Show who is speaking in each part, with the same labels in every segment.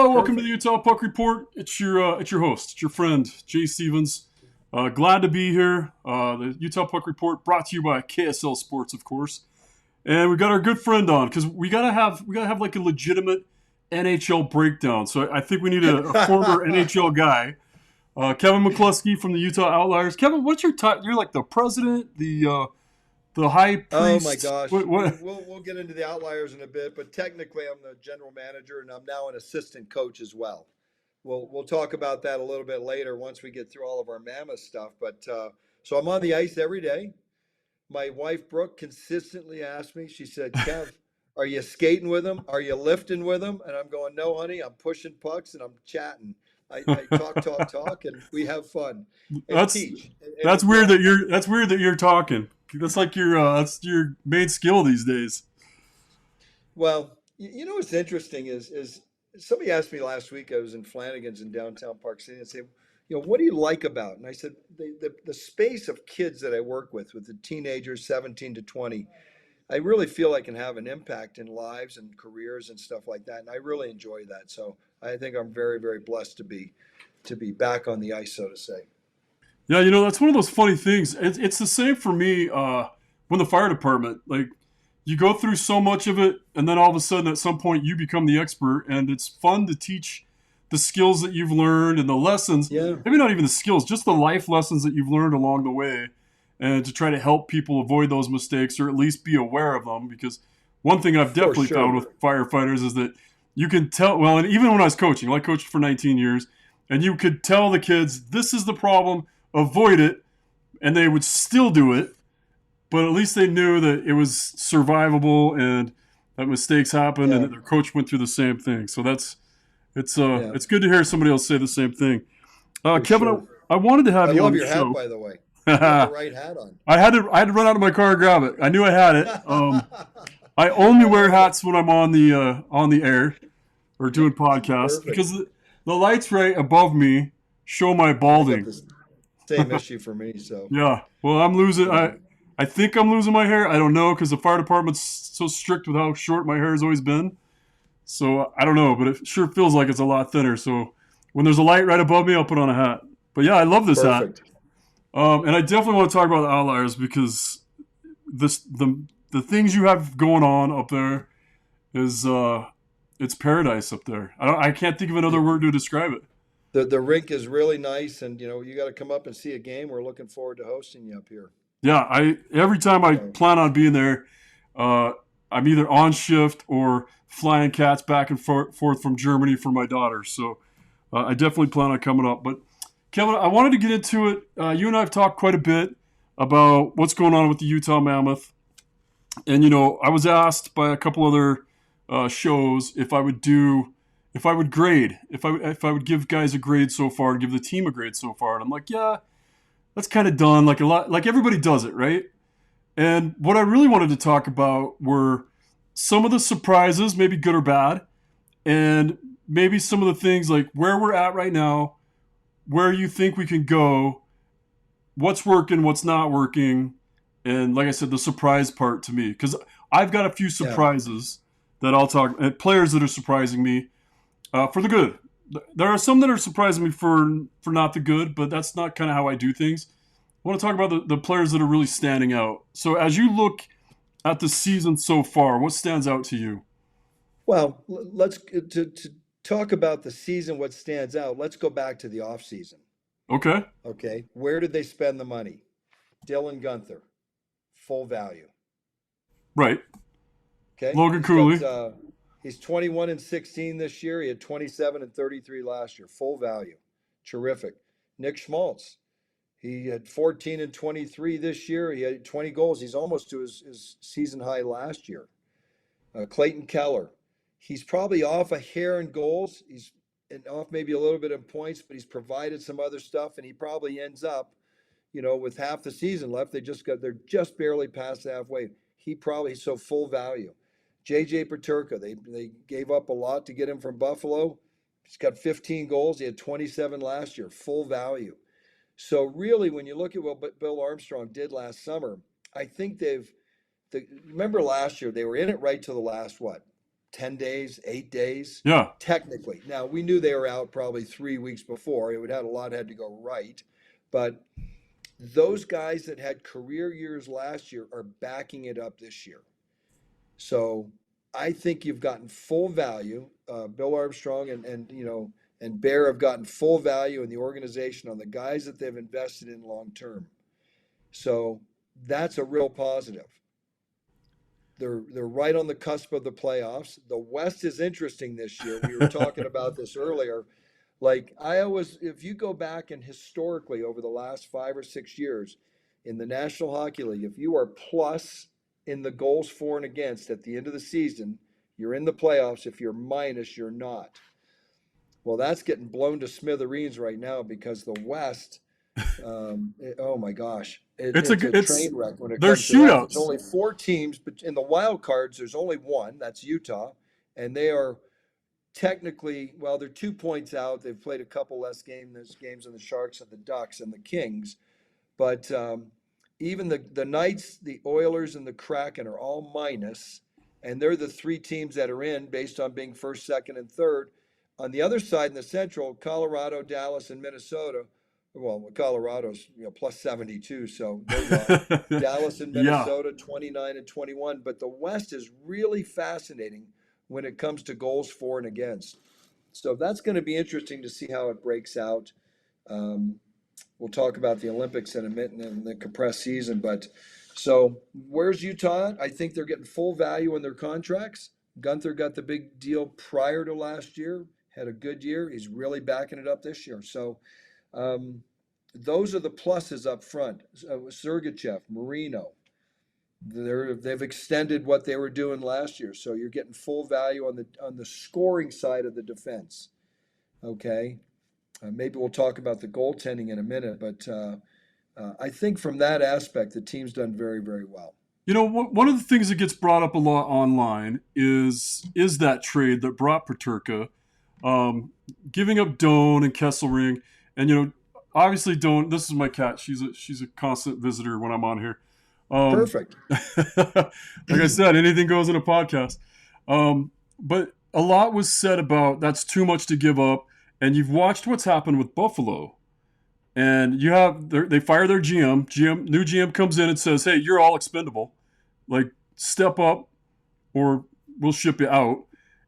Speaker 1: Hello, welcome to the
Speaker 2: Perfect.
Speaker 1: Utah Puck Report. It's your host, it's your friend Jay Stevens. Glad to be here. The Utah Puck Report brought to you by KSL Sports, of course, and we got our good friend on because we gotta have like a legitimate NHL breakdown. So I think we need a former NHL guy, Kevin McCloskey from the Utah Outliers. Kevin, what's your title? You're like the president, the high
Speaker 2: Oh my
Speaker 1: priest.
Speaker 2: gosh,
Speaker 1: What? What?
Speaker 2: we'll get into the outliers in a bit, but technically I'm the general manager and I'm now an assistant coach as well. We'll talk about that a little bit later once we get through all of our mammoth stuff. But so I'm on the ice every day. My wife Brooke consistently asks me. She said, "Kev, are you skating with them? Are you lifting with them?" And I'm going, "No, honey. I'm pushing pucks and I'm chatting. I talk, and we have fun and
Speaker 1: That's
Speaker 2: teach. And
Speaker 1: that's
Speaker 2: it's
Speaker 1: weird that you're talking. That's like your main skill these days.
Speaker 2: Well, you know what's interesting is somebody asked me last week. I was in Flanagan's in downtown Park City and said, what do you like about it? And I said the space of kids that I work with the teenagers 17 to 20. I really feel I can have an impact in lives and careers and stuff like that, and I really enjoy that. So I think I'm very very blessed to be back on the ice, so to say.
Speaker 1: Yeah, that's one of those funny things. It's the same for me when the fire department. Like you go through so much of it, and then all of a sudden, at some point, you become the expert, and it's fun to teach the skills that you've learned and the lessons.
Speaker 2: Yeah,
Speaker 1: Maybe not even the skills, just the life lessons that you've learned along the way, and to try to help people avoid those mistakes or at least be aware of them. Because one thing I've
Speaker 2: for
Speaker 1: definitely found
Speaker 2: sure.
Speaker 1: with firefighters is that you can tell. Well, and even when I was coaching, I coached for 19 years, and you could tell the kids this is the problem, avoid it, and they would still do it, but at least they knew that it was survivable and that mistakes happen and
Speaker 2: Yeah,
Speaker 1: that their coach went through the same thing. So
Speaker 2: yeah,
Speaker 1: it's good to hear somebody else say the same thing.
Speaker 2: for
Speaker 1: Kevin,
Speaker 2: sure.
Speaker 1: I wanted to have
Speaker 2: I
Speaker 1: you on
Speaker 2: love
Speaker 1: the
Speaker 2: your hat,
Speaker 1: show.
Speaker 2: by the way. You got the
Speaker 1: I
Speaker 2: right hat on.
Speaker 1: had to run out of my car and grab it. I knew I had it. I only
Speaker 2: I
Speaker 1: wear
Speaker 2: love it.
Speaker 1: hats when I'm on the air or doing podcasts
Speaker 2: Perfect.
Speaker 1: because the lights right above me show my
Speaker 2: I got
Speaker 1: balding.
Speaker 2: the same issue for me, so
Speaker 1: Yeah. Well, I'm losing.
Speaker 2: yeah.
Speaker 1: I think I'm losing my hair. I don't know because the fire department's so strict with how short my hair has always been. So I don't know, but it sure feels like it's a lot thinner. So when there's a light right above me, I'll put on a hat. But yeah, I love this hat.
Speaker 2: Perfect.
Speaker 1: And I definitely want to talk about the Outliers because the things you have going on up there is it's paradise up there. I can't think of another
Speaker 2: The,
Speaker 1: word to describe it.
Speaker 2: the rink is really nice, and you got to come up and see a game. We're looking forward to hosting you up here.
Speaker 1: Yeah, I every time I
Speaker 2: So
Speaker 1: plan on being there, uh, I'm either on shift or flying cats back and forth from Germany for my daughter. So I definitely plan on coming up. But Kevin, I wanted to get into it. You and I have talked quite a bit about what's going on with the Utah Mammoth, and I was asked by a couple other shows if I would grade, if I would give guys a grade so far and give the team a grade so far, and I'm like, yeah, that's kind of done. Like a lot, like everybody does it, right? And what I really wanted to talk about were some of the surprises, maybe good or bad, and maybe some of the things like where we're at right now, where you think we can go, what's working, what's not working, and like I said, the surprise part to me. Because I've got a few
Speaker 2: yeah,
Speaker 1: surprises that I'll talk, and players that are surprising me for the good. There are some that are surprising me for not the good, but that's not kind of how I do things. I want to talk about the players that are really standing out. So as you look at the season so far, what stands out to you?
Speaker 2: well, let's to talk about the season. What stands out? Let's go back to the off season.
Speaker 1: Okay,
Speaker 2: Okay, where did they spend the money? Dylan Gunther, full value.
Speaker 1: right.
Speaker 2: Okay,
Speaker 1: Logan Cooley.
Speaker 2: he's 21 and 16 this year. He had 27 and 33 last year. Full value, terrific. Nick Schmaltz, he had 14 and 23 this year. He had 20 goals. He's almost to his season high last year. Clayton Keller, he's probably off a hair in goals. He's and off maybe a little bit in points, but he's provided some other stuff, and he probably ends up, with half the season left. They're just barely past halfway. He probably so full value. JJ Paterka, they gave up a lot to get him from Buffalo. He's got 15 goals. He had 27 last year. Full value. So really, when you look at what Bill Armstrong did last summer, I think remember last year they were in it right to the last what 10 days, 8 days,
Speaker 1: Yeah.
Speaker 2: technically. Now, we knew they were out probably 3 weeks before. It would have a lot had to go right. But those guys that had career years last year are backing it up this year. So I think you've gotten full value. Bill Armstrong and Bear have gotten full value in the organization on the guys that they've invested in long term. So that's a real positive. They're right on the cusp of the playoffs. The West is interesting this year. We were talking about this earlier. Like if you go back and historically over the last 5 or 6 years in the National Hockey League, if you are plus in the goals for and against at the end of the season, you're in the playoffs. If you're minus, you're not. Well, that's getting blown to smithereens right now because the West, oh my gosh,
Speaker 1: It's
Speaker 2: it's a
Speaker 1: it's
Speaker 2: train wreck when it
Speaker 1: there's
Speaker 2: comes to that. There's
Speaker 1: shootouts.
Speaker 2: only 4 teams, but in the wild cards, there's only one. That's Utah, and they are technically, well, they're 2 points out. They've played a couple less games than the Sharks and the Ducks and the Kings, but even the Knights, the Oilers, and the Kraken are all minus, and they're the 3 teams that are in based on being first, second, and third. On the other side in the Central, Colorado, Dallas, and Minnesota. Well, Colorado's plus 72, so they're gone. Dallas and
Speaker 1: Yeah.
Speaker 2: Minnesota 29 and 21. But the West is really fascinating when it comes to goals for and against. So that's going to be interesting to see how it breaks out. We'll talk about the Olympics in a minute and the compressed season. But so where's Utah at? I think they're getting full value in their contracts. Gunther got the big deal prior to last year, had a good year. He's really backing it up this year. So those are the pluses up front. Sergachev, Marino, they've extended what they were doing last year. So you're getting full value on the scoring side of the defense. Okay. Maybe we'll talk about the goaltending in a minute, but I think from that aspect, the team's done very, very well.
Speaker 1: One of the things that gets brought up a lot online is that trade that brought Peterka, giving up Doan and Kesselring, and obviously Doan. This is my cat. She's a constant visitor when I'm on here.
Speaker 2: Perfect.
Speaker 1: Like I said, anything goes in a podcast. But a lot was said about that's too much to give up. And you've watched what's happened with Buffalo, and they fire their GM. New GM comes in and says, "Hey, you're all expendable. Like, step up, or we'll ship you out."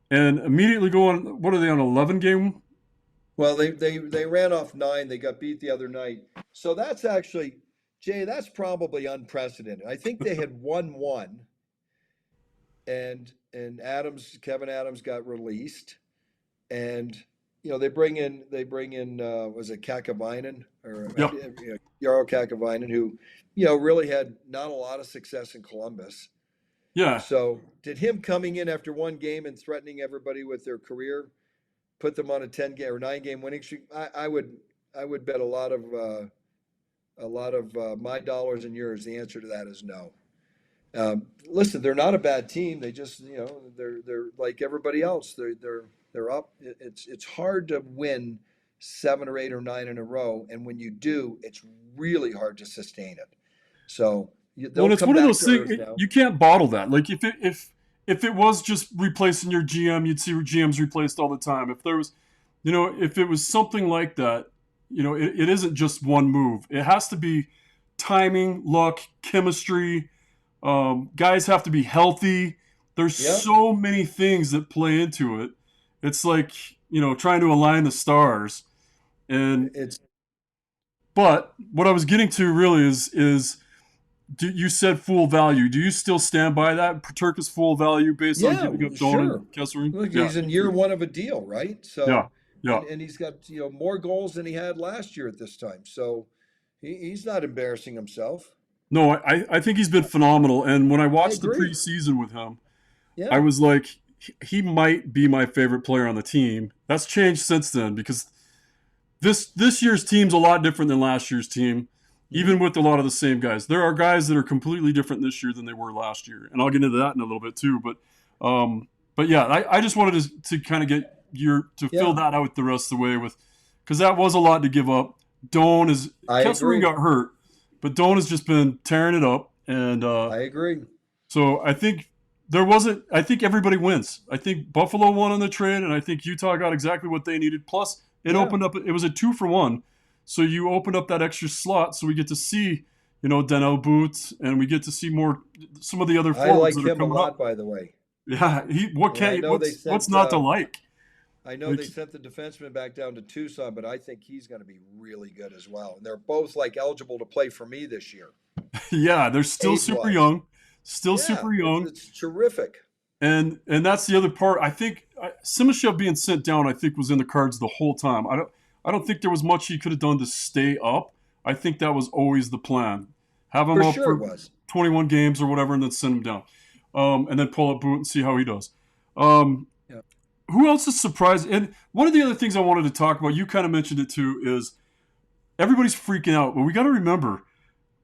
Speaker 1: And immediately go on. What are they on? 11 game?
Speaker 2: Well, they ran off 9. They got beat the other night. So that's actually, Jay, that's probably unprecedented. I think they had won one, and Kevin Adams got released, and they bring in was it Kakavainen or
Speaker 1: Yep.
Speaker 2: Jaro Kakavainen, who really had not a lot of success in Columbus.
Speaker 1: Yeah.
Speaker 2: So did him coming in after one game and threatening everybody with their career put them on a 10-game or 9-game winning streak? I would bet a lot of my dollars and yours. The answer to that is no. Listen, they're not a bad team. They just they're like everybody else. They're up. It's hard to win 7 or 8 or 9 in a row, and when you do, it's really hard to sustain it. So
Speaker 1: it's one of those things you can't bottle that. Like if it was just replacing your GM, you'd see GMs replaced all the time. If there was, if it was something like that, it isn't just one move. It has to be timing, luck, chemistry. Guys have to be healthy. There's so many things that play into it. It's like, trying to align the stars. But what I was getting to really is you said full value. Do you still stand by that? Peterka's full value based on giving up Doan and Kesselring?
Speaker 2: Look, he's in year 1 of a deal, right? So
Speaker 1: yeah.
Speaker 2: And he's got more goals than he had last year at this time. So he's not embarrassing himself.
Speaker 1: No, I think he's been phenomenal. And when I watched the preseason with him, I was like, he might be my favorite player on the team. That's changed since then because this year's team's a lot different than last year's team, even with a lot of the same guys. There are guys that are completely different this year than they were last year, and I'll get into that in a little bit too. But yeah, I just wanted to kind of get fill that out the rest of the way because that was a lot to give up. Kesselring got hurt, but Doan has just been tearing it up, and
Speaker 2: I agree.
Speaker 1: So I think there wasn't. I think everybody wins. I think Buffalo won on the trade, and I think Utah got exactly what they needed. Plus, it
Speaker 2: Yeah,
Speaker 1: opened up. It was a 2-for-1, so you opened up that extra slot, so we get to see, Donnell Boots, and we get to see more some of the other
Speaker 2: I
Speaker 1: forwards
Speaker 2: like
Speaker 1: that are
Speaker 2: him a
Speaker 1: coming
Speaker 2: lot,
Speaker 1: up.
Speaker 2: by the way.
Speaker 1: Yeah, what
Speaker 2: And I
Speaker 1: can't
Speaker 2: know they
Speaker 1: what's
Speaker 2: sent
Speaker 1: not to like?
Speaker 2: I know
Speaker 1: Like,
Speaker 2: they sent the defenseman back down to Tucson, but I think he's going to be really good as well. And they're both like eligible to play for me this year,
Speaker 1: yeah, they're still
Speaker 2: age
Speaker 1: super
Speaker 2: wise.
Speaker 1: young, still
Speaker 2: Yeah,
Speaker 1: super young.
Speaker 2: it's terrific.
Speaker 1: And that's the other part. I think Simashev being sent down, I think, was in the cards the whole time. I don't think there was much he could have done to stay up. I think that was always the plan. Have him
Speaker 2: For
Speaker 1: up
Speaker 2: sure it
Speaker 1: for
Speaker 2: was.
Speaker 1: 21 games or whatever, and then send him down, and then pull up Boot and see how he does. Um,
Speaker 2: Yeah.
Speaker 1: who else is surprised? And one of the other things I wanted to talk about, you kind of mentioned it too, is everybody's freaking out, but we got to remember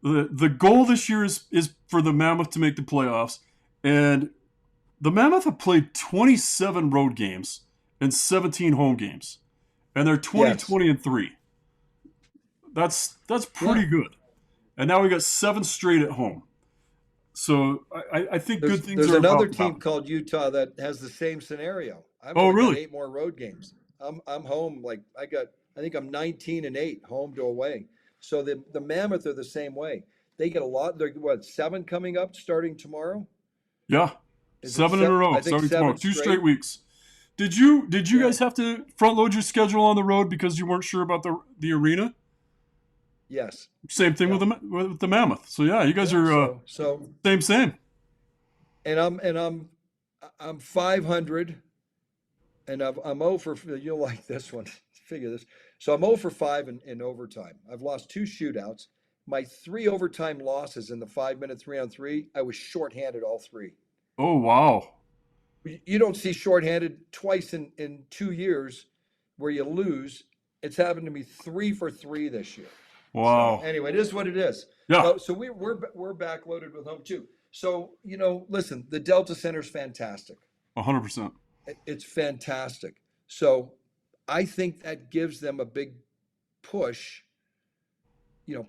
Speaker 1: the goal this year is for the Mammoth to make the playoffs, and the Mammoth have played 27 road games and 17 home games, and they're 20,
Speaker 2: Yes.
Speaker 1: 20, and 3. That's
Speaker 2: Yeah.
Speaker 1: pretty good. And now we got 7 straight at home. So I think good things
Speaker 2: There's
Speaker 1: are
Speaker 2: another
Speaker 1: about to
Speaker 2: team
Speaker 1: happen.
Speaker 2: called Utah that has the same scenario. I've
Speaker 1: Oh,
Speaker 2: only got
Speaker 1: really?
Speaker 2: 8 more road games. I'm home like I think I'm 19-8 home to away. So the Mammoth are the same way. They get a lot. They're what, 7 coming up starting tomorrow?
Speaker 1: Yeah,
Speaker 2: Is it
Speaker 1: 7 in a
Speaker 2: 7?
Speaker 1: row
Speaker 2: I think
Speaker 1: starting tomorrow.
Speaker 2: 7
Speaker 1: 2 straight
Speaker 2: straight.
Speaker 1: weeks. Did you
Speaker 2: Yeah.
Speaker 1: guys have to front load your schedule on the road because you weren't sure about the arena?
Speaker 2: Yes.
Speaker 1: Same thing
Speaker 2: Yeah.
Speaker 1: with the Mammoth. So yeah, you guys
Speaker 2: Yeah.
Speaker 1: are
Speaker 2: So
Speaker 1: same.
Speaker 2: and I'm 500 and I'm 0 for, you'll like this one. Figure this. So I'm 0 for 5 in overtime. I've lost 2 shootouts. My 3 overtime losses in the 5-minute 3-on-3, I was shorthanded all 3.
Speaker 1: Oh wow.
Speaker 2: You don't see shorthanded twice in 2 years where you lose. It's happened to me 3 for 3 this year. So
Speaker 1: Wow.
Speaker 2: anyway, it is what it is.
Speaker 1: Yeah,
Speaker 2: So we're backloaded with home too. So listen, the Delta Center's fantastic.
Speaker 1: 100%.
Speaker 2: It's fantastic. So I think that gives them a big push.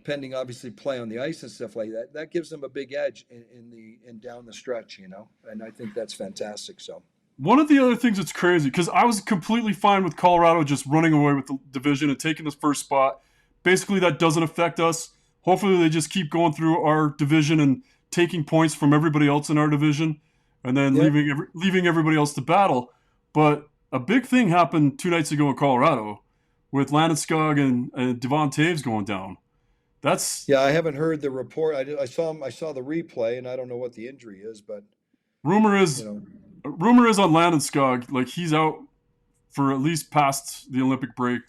Speaker 2: Pending obviously play on the ice and stuff like that. That gives them a big edge in down the stretch. And I think that's fantastic. So
Speaker 1: One of the other things that's crazy, because I was completely fine with Colorado just running away with the division and taking this first spot. Basically, that doesn't affect us. Hopefully, they just keep going through our division and taking points from everybody else in our division, and then
Speaker 2: yeah,
Speaker 1: leaving everybody else to battle. But a big thing happened 2 nights ago in Colorado with Landeskog and Devon Taves going down. That's
Speaker 2: yeah. I haven't heard the report. I saw the replay, and I don't know what the injury is, but
Speaker 1: rumor
Speaker 2: you
Speaker 1: is
Speaker 2: know,
Speaker 1: rumor is on Landeskog, like he's out for at least past the Olympic break.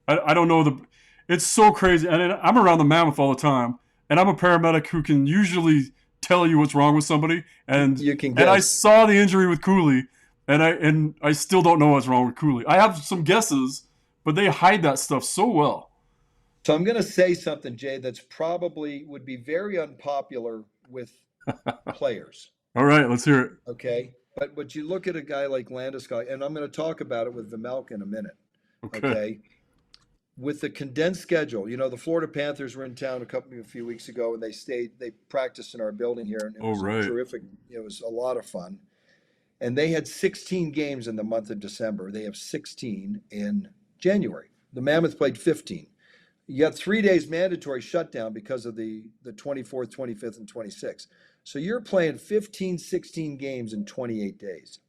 Speaker 1: I don't know it's so crazy, and I'm around the Mammoth all the time, and I'm a paramedic who can usually tell you what's wrong with somebody, and
Speaker 2: you can
Speaker 1: and I
Speaker 2: guess.
Speaker 1: saw the injury with Cooley, and I still don't know what's wrong with Cooley. I have some guesses, but they hide that stuff so well.
Speaker 2: So I'm going to say something, Jay, that's probably would be very unpopular with players.
Speaker 1: All right, let's hear it.
Speaker 2: Okay, but you look at a guy like Landeskog, and I'm going to talk about it with Vimelk in a minute.
Speaker 1: Okay.
Speaker 2: Okay, with the condensed schedule, the Florida Panthers were in town a few weeks ago, and they practiced in our building here, and it
Speaker 1: Oh
Speaker 2: was
Speaker 1: right.
Speaker 2: terrific. It was a lot of fun. And they had 16 games in the month of December. They have 16 in January. The Mammoth played 15. You got 3 days mandatory shutdown because of the 24th, 25th, and 26th. So you're playing 15, 16 games in 28 days.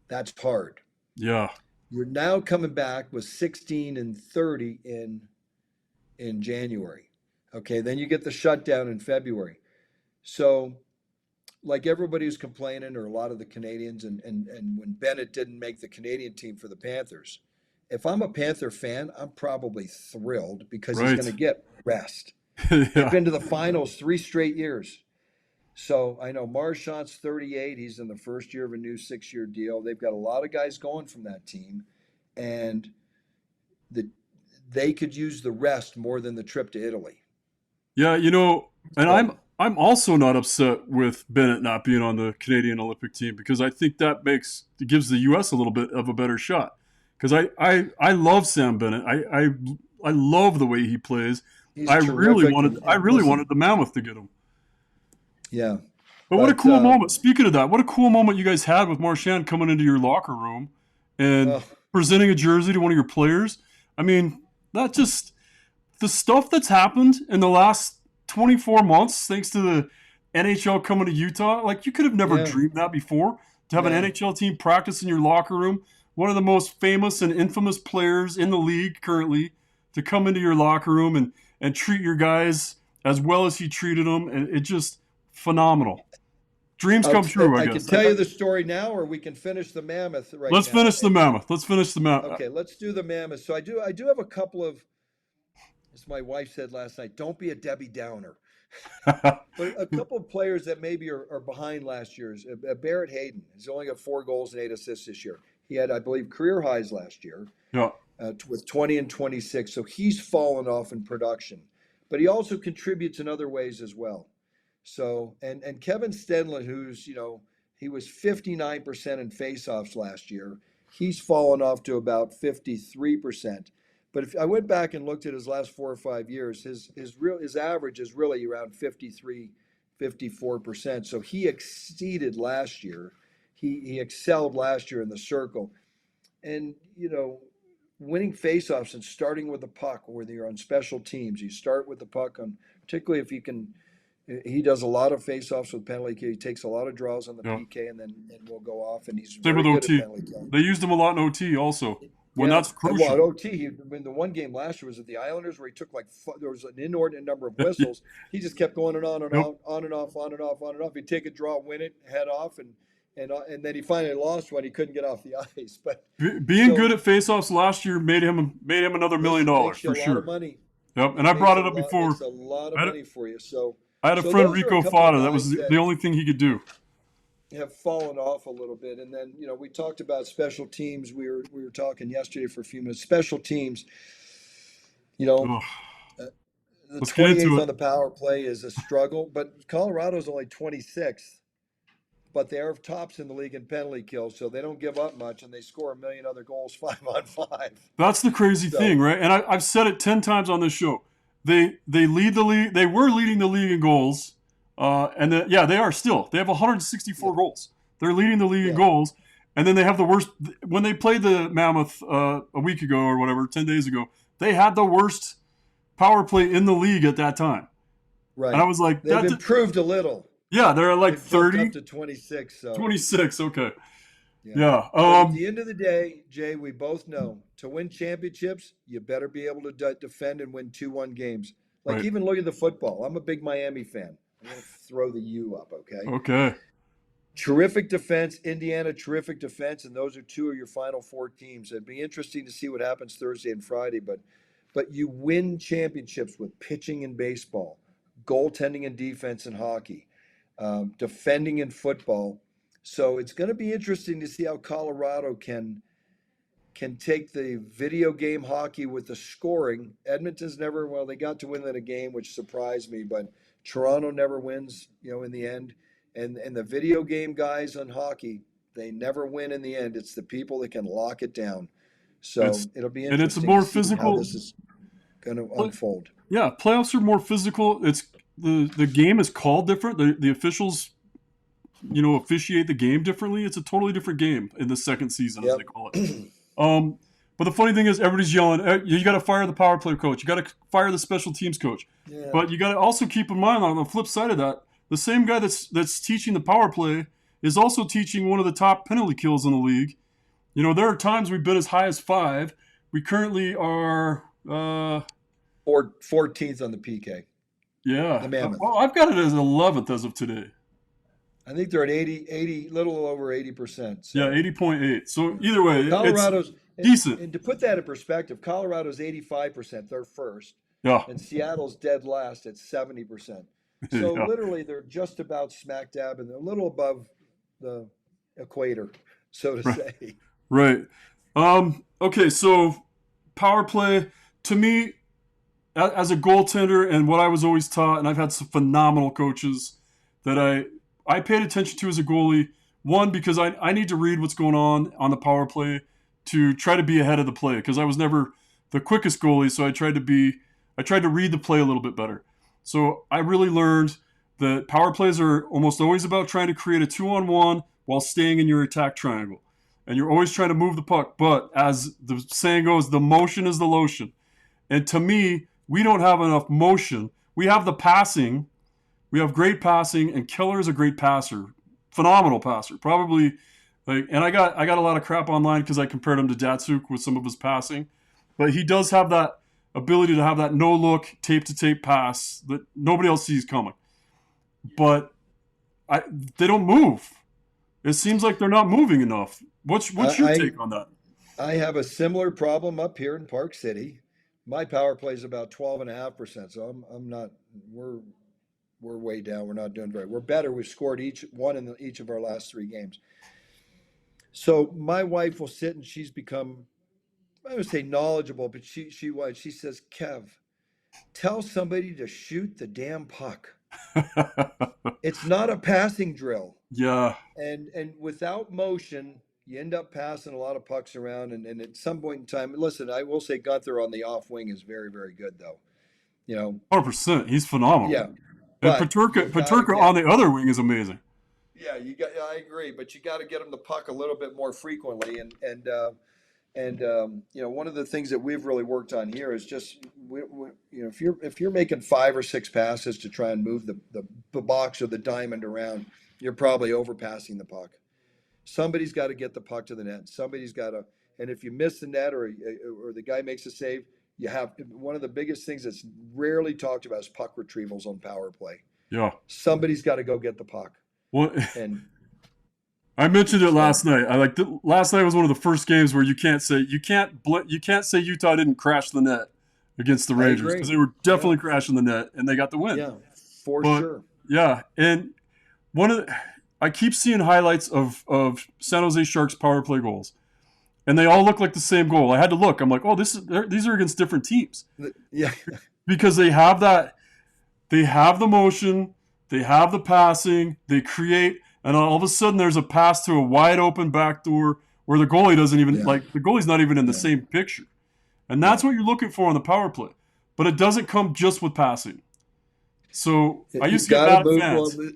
Speaker 2: That's hard.
Speaker 1: Yeah.
Speaker 2: You're now coming back with 16 and 30 in January. Okay, then you get the shutdown in February. So like everybody was complaining, or a lot of the Canadians, and when Bennett didn't make the Canadian team for the Panthers, if I'm a Panther fan, I'm probably thrilled because he's going to
Speaker 1: Right.
Speaker 2: get rest. They've
Speaker 1: Yeah.
Speaker 2: been to the finals 3 straight years. So I know Marchand's 38. He's in the first year of a new 6-year deal. They've got a lot of guys going from that team, and the they could use the rest more than the trip to Italy.
Speaker 1: Yeah, and
Speaker 2: So
Speaker 1: I'm also not upset with Bennett not being on the Canadian Olympic team because I think it gives the U.S. a little bit of a better shot. Because I love Sam Bennett. I love the way he plays.
Speaker 2: he's
Speaker 1: I really
Speaker 2: terrific.
Speaker 1: wanted
Speaker 2: And,
Speaker 1: I
Speaker 2: and
Speaker 1: really wanted
Speaker 2: listen,
Speaker 1: the Mammoth to get him.
Speaker 2: yeah.
Speaker 1: But what a
Speaker 2: But
Speaker 1: cool moment. Speaking of that, what a cool moment you guys had with Marchand coming into your locker room and
Speaker 2: uh,
Speaker 1: presenting a jersey to one of your players. I mean, that just the stuff that's happened in the last 24 months, thanks to the NHL coming to Utah. Like, you could have never
Speaker 2: yeah,
Speaker 1: dreamed that before, to have an
Speaker 2: no.
Speaker 1: NHL team practice in your locker room. One of the most famous and infamous players in the league currently to come into your locker room and treat your guys as well as he treated them. And it just phenomenal. Dreams come true, I
Speaker 2: I can
Speaker 1: guess.
Speaker 2: tell you the story now, or we can finish the Mammoth right
Speaker 1: Let's
Speaker 2: now.
Speaker 1: finish the Mammoth. Let's finish the Mammoth.
Speaker 2: Okay, let's do the Mammoth. So I do have a couple of, as my wife said last night, don't be a Debbie Downer. But a couple of players that maybe are behind last year's. Barrett Hayden. He's only got 4 goals and 8 assists this year. He had, I believe, career highs last year
Speaker 1: Yeah.
Speaker 2: with 20 and 26. So he's fallen off in production. But he also contributes in other ways as well. So, and Kevin Stenlin, who's, he was 59% in faceoffs last year. He's fallen off to about 53%. But if I went back and looked at his last 4 or 5 years, his average is really around 53, 54%. So he exceeded last year. He excelled last year in the circle. And, winning faceoffs and starting with the puck, whether you're on special teams, you start with the puck on, particularly if you can. He does a lot of faceoffs with penalty kill. He takes a lot of draws on the
Speaker 1: Yeah.
Speaker 2: PK and will go off. And he's
Speaker 1: Same
Speaker 2: very
Speaker 1: with
Speaker 2: good at
Speaker 1: OT.
Speaker 2: penalty killing.
Speaker 1: They used him a lot in OT also, when
Speaker 2: Yeah,
Speaker 1: that's
Speaker 2: well, at
Speaker 1: crucial.
Speaker 2: OT, the one game last year was at the Islanders where he took there was an inordinate number of whistles. He just kept going and on and
Speaker 1: Yep.
Speaker 2: on, on and off, on and off, on and off. He'd take a draw, win it, head off, and then he finally lost when he couldn't get off the ice. But
Speaker 1: Being
Speaker 2: so
Speaker 1: good at faceoffs last year made him another $1 million
Speaker 2: listen, makes you
Speaker 1: for
Speaker 2: a lot of
Speaker 1: sure.
Speaker 2: money.
Speaker 1: Yep. And I brought it up
Speaker 2: Makes
Speaker 1: before.
Speaker 2: a lot of
Speaker 1: I had,
Speaker 2: money for you. So
Speaker 1: I had a
Speaker 2: so
Speaker 1: friend,
Speaker 2: those are a
Speaker 1: Rico
Speaker 2: couple of
Speaker 1: Fata. That was
Speaker 2: guys
Speaker 1: the
Speaker 2: that
Speaker 1: only thing he could do.
Speaker 2: have fallen off a little bit. And then, we talked about special teams. We were talking yesterday for a few minutes. Special teams, you know,
Speaker 1: Ugh.
Speaker 2: uh, the
Speaker 1: Let's get into
Speaker 2: 28th
Speaker 1: it.
Speaker 2: on the power play is a struggle, but Colorado's only 26th, but they are tops in the league in penalty kills, so they don't give up much, and they score a million other goals 5-on-5.
Speaker 1: That's the crazy thing,
Speaker 2: So,
Speaker 1: right? And I've said it 10 times on this show. They lead the league. They were leading the league in goals. Yeah, they are still. They have
Speaker 2: yeah,
Speaker 1: 164 goals. They're leading the league in
Speaker 2: yeah,
Speaker 1: goals. And then they have the worst. When they played the Mammoth a week ago or whatever, 10 days ago, they had the worst power play in the league at that time. And I
Speaker 2: right.
Speaker 1: was like,
Speaker 2: They've improved a little.
Speaker 1: yeah, they're at like
Speaker 2: They've jumped up
Speaker 1: 30,
Speaker 2: to 26, so
Speaker 1: 26. Okay.
Speaker 2: yeah.
Speaker 1: Yeah.
Speaker 2: But at the end of the day, Jay, we both know to win championships, you better be able to defend and win 2-1 games. Like,
Speaker 1: Right.
Speaker 2: even look at the football. I'm a big Miami fan. I'm going to throw the U up, okay?
Speaker 1: Okay.
Speaker 2: Terrific defense. Indiana, terrific defense. And those are 2 of your final 4 teams. It'd be interesting to see what happens Thursday and Friday. But you win championships with pitching in baseball, goaltending and defense in hockey, defending in football. So it's going to be interesting to see how Colorado can take the video game hockey with the scoring. Edmonton's never, well, they got to win that a game, which surprised me, but Toronto never wins, in the end. And the video game guys on hockey, they never win in the end. It's the people that can lock it down. So
Speaker 1: It's
Speaker 2: it'll be
Speaker 1: and it's a
Speaker 2: interesting
Speaker 1: more
Speaker 2: to see how
Speaker 1: physical.
Speaker 2: this is going to unfold.
Speaker 1: Yeah, playoffs are more physical. It's the game is called different. The officials, officiate the game differently. It's a totally different game in the second season, as
Speaker 2: Yep.
Speaker 1: they call it. But the funny thing is, everybody's yelling. You got to fire the power play coach. You got to fire the special teams coach.
Speaker 2: Yeah.
Speaker 1: But you got to also keep in mind, on the flip side of that, the same guy that's teaching the power play is also teaching one of the top penalty kills in the league. There are times we've been as high as 5. We currently are.
Speaker 2: Or 14th on the PK,
Speaker 1: Yeah.
Speaker 2: the Mammoth.
Speaker 1: Well, I've got it as 11th as of today.
Speaker 2: I think they're at 80, little over 80%.
Speaker 1: Yeah,
Speaker 2: So
Speaker 1: 80.8. So either way, it's
Speaker 2: Colorado's,
Speaker 1: decent.
Speaker 2: and to put that in perspective, Colorado's 85%. They're first.
Speaker 1: Yeah.
Speaker 2: And Seattle's dead last at 70%. So
Speaker 1: Yeah.
Speaker 2: literally, they're just about smack dab and they're a little above the equator, so to
Speaker 1: Right.
Speaker 2: say.
Speaker 1: Right. Okay, so power play, to me, as a goaltender, and what I was always taught, and I've had some phenomenal coaches that I paid attention to as a goalie. One, because I need to read what's going on the power play to try to be ahead of the play, because I was never the quickest goalie, so I tried to read the play a little bit better. So I really learned The power plays are almost always about trying to create a 2-on-1 while staying in your attack triangle. And you're always trying to move the puck. But as the saying goes, the motion is the lotion. And to me, we don't have enough motion. We have the passing. We have great passing, and Keller is a great passer. Phenomenal passer. Probably like, and I got a lot of crap online because I compared him to Datsuk with some of his passing. But he does have that ability to have that no look tape to tape pass that nobody else sees coming. But they don't move. It seems like they're not moving enough. What's your
Speaker 2: I,
Speaker 1: take on that?
Speaker 2: I have a similar problem up here in Park City. My power play is about 12.5%. So I'm not, we're way down. We're not doing very, we're better. We've scored each one in each of our last 3 games. So my wife will sit and she's become, I would say knowledgeable, but she says, Kev, tell somebody to shoot the damn puck. It's not a passing drill.
Speaker 1: Yeah.
Speaker 2: And without motion, you end up passing a lot of pucks around. And at some point in time, listen, I will say Gunther on the off wing is very, very good, though.
Speaker 1: 100%. He's phenomenal.
Speaker 2: Yeah,
Speaker 1: And
Speaker 2: but you gotta
Speaker 1: Paterka
Speaker 2: get,
Speaker 1: on the other wing is amazing.
Speaker 2: yeah, I agree, but you got to get them the puck a little bit more frequently. One of the things that we've really worked on here is just if you're making 5 or 6 passes to try and move the box or the diamond around, you're probably overpassing the puck. Somebody's got to get the puck to the net. Somebody's got to, and if you miss the net or the guy makes a save, you have one of the biggest things that's rarely talked about is puck retrievals on power play.
Speaker 1: Yeah.
Speaker 2: Somebody's got to go get the puck.
Speaker 1: Well,
Speaker 2: And
Speaker 1: I mentioned it
Speaker 2: so
Speaker 1: last night. Last night was one of the first games where you can't say Utah didn't crash the net against the
Speaker 2: I
Speaker 1: Rangers
Speaker 2: agree.
Speaker 1: because they were
Speaker 2: Yeah,
Speaker 1: definitely crashing the net and they got the win.
Speaker 2: yeah, for
Speaker 1: But
Speaker 2: sure.
Speaker 1: yeah, and one of the, I keep seeing highlights of San Jose Sharks power play goals, and they all look like the same goal. I had to look. I'm like, oh, these are against different teams
Speaker 2: Yeah,
Speaker 1: because they have the motion, they have the passing, they create, and all of a sudden there's a pass to a wide open back door where the goalie doesn't even
Speaker 2: yeah,
Speaker 1: like the goalie's not even in the
Speaker 2: yeah,
Speaker 1: same picture. And
Speaker 2: yeah.
Speaker 1: that's what you're looking for on the power play. But it doesn't come just with passing. So I
Speaker 2: You've
Speaker 1: used to get
Speaker 2: got to
Speaker 1: mad at
Speaker 2: move. Well,